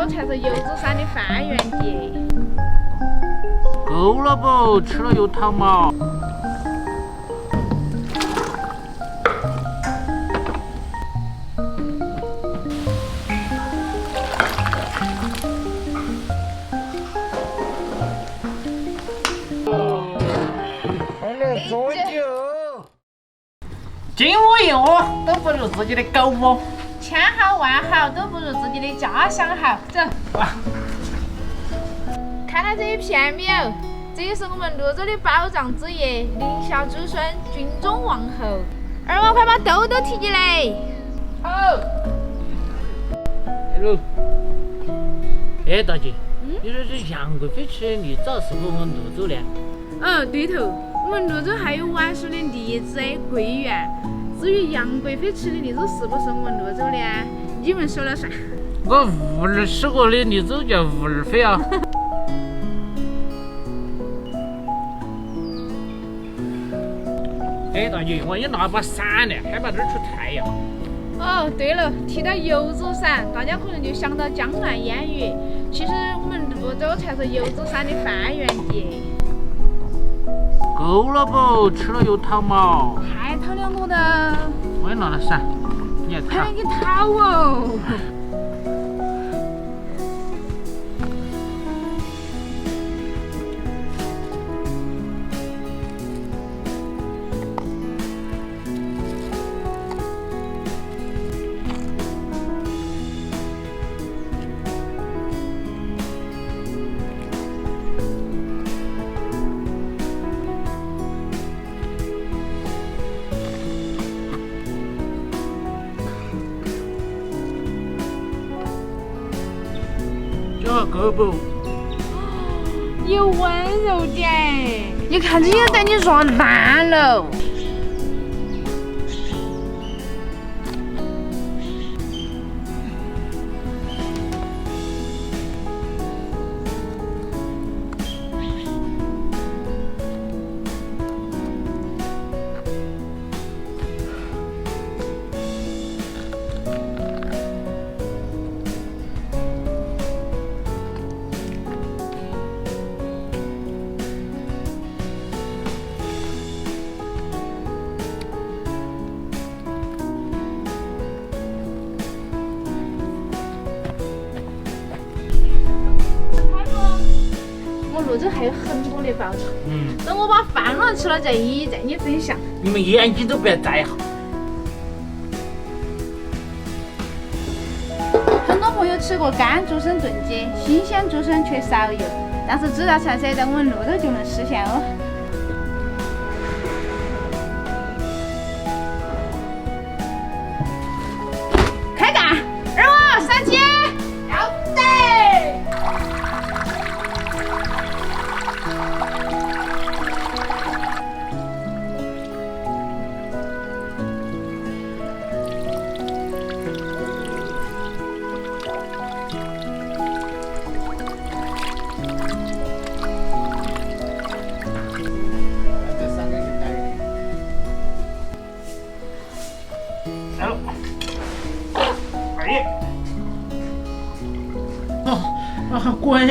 州才是油纸伞的发源地。够了不？吃了又烫嘛。还能喝酒？金窝银窝都不如自己的狗窝。千好万好都不如自己的家乡好。走，看到这一片没有？这也是我们泸州的宝藏之一，宁夏祖孙军中王侯。二娃，快把豆豆提起来。好。hello。哎，大姐，你说这杨贵妃吃的梨枣是不是我们泸州的？哦，对头，我们泸州还有完熟的梨子桂圆。至于杨贵妃吃的梨子是不是我们泸州的啊？你们说了算。我屋儿吃过的梨子叫屋儿妃啊。哎，大姐，我也拿把伞呢，害怕这儿出太阳。哦，对了，提到油纸伞，大家可能就想到江南烟雨，其实我们泸州才是油纸伞的发源地。够了不？吃了又烫嘛。太烫了我的，我也拿了伞，你还烫快点给掏哦！这够不？有温柔点，你看这也带你软烂了。泸州还有很多的宝藏，等我把饭乱吃了再一再你分享。你们眼睛都不要摘哈。很多朋友吃过干竹笋炖鸡，新鲜竹笋却少有，但是这道菜色在我们泸州就能实现哦。开干，二娃上街，要得。滚！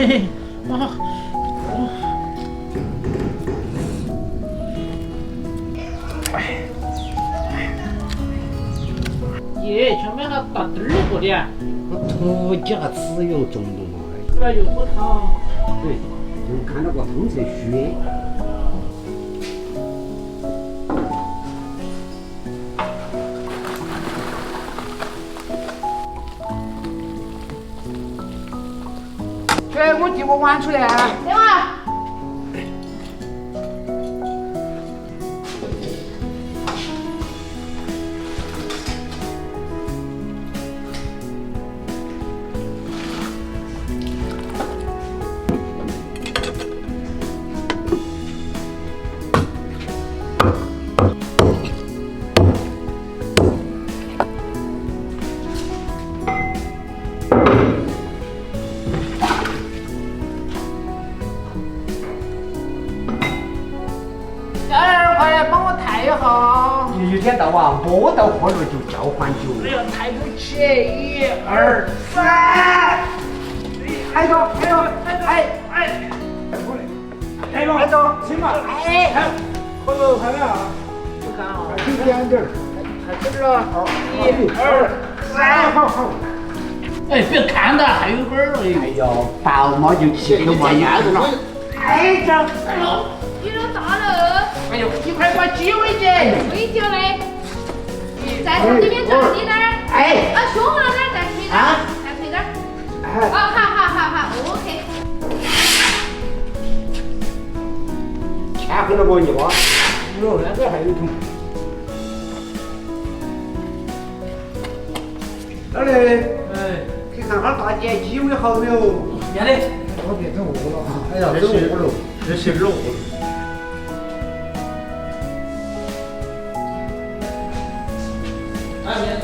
耶，前面还打灯儿过的啊！我头家只有中毒嘛。这又不烫。对，就看到个红色血。我递个碗出来啊！对吧？你有点到啊，摸到喝了就叫唤酒。哎呀，抬不起，1、2、3。挨着，行吧，快了，快了啊！你看啊，轻点点儿，开始了，一、二、三，好。哎，别看到，还有根儿哎呦，薄嘛就起个嘛样子了。哎，这，你都大了，哎呦，你快把鸡尾姐，微酒嘞，再从里面站低点儿，哎，胸后那儿再推点儿，再推点儿。好，OK。前后那个你哇，哟，那个还有桶。老李，哎，去看哈大姐鸡尾好没有？面的，我别整饿了哈。哎呀，整饿了，这是肉。哎，面子。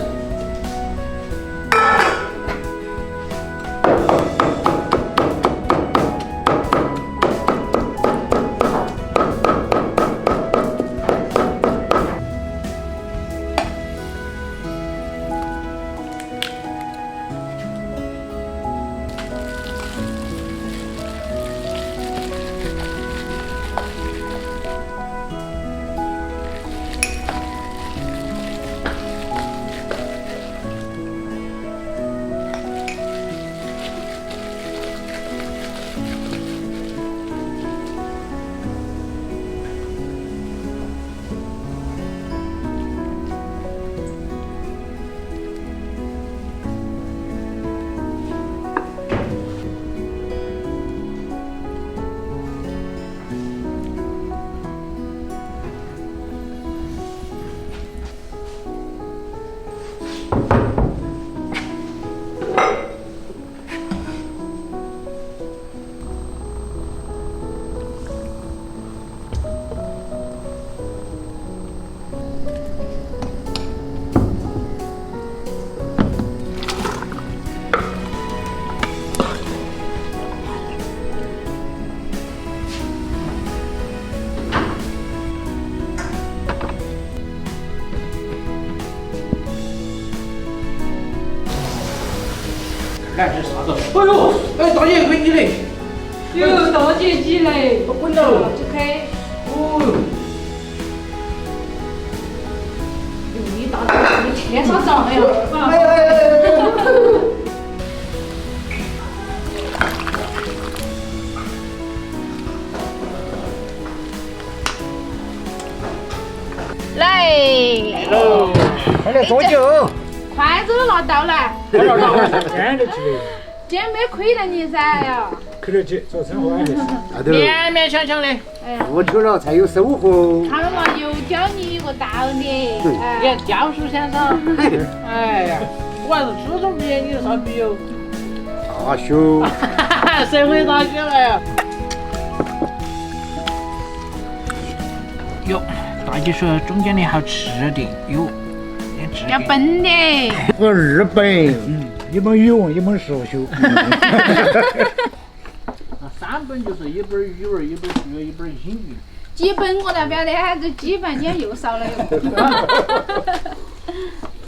看这啥子？哎呦，哎，大姐给你的。有大姐鸡嘞，滚喽！就可以。哦哟，你大姐你切啥长呀？来喽，快来喝酒。筷子都拿到了，这样就去的。今天没亏待你噻呀。客得起，做生活还是。那都勉勉强强的。哎呀，付出了才有收获。他们嘛又教你一个道理。你哎，看教书先生。哎呀，我还是初中毕业，你有啥毕业？大学。社会大学了呀。哟，大姐说中间的好吃的，哟，也吃要笨的。我2本，一本语文，一本数学。那3本就是一本语文，一本数学，一本英语。几本我倒不晓得，这基本你又少了哟。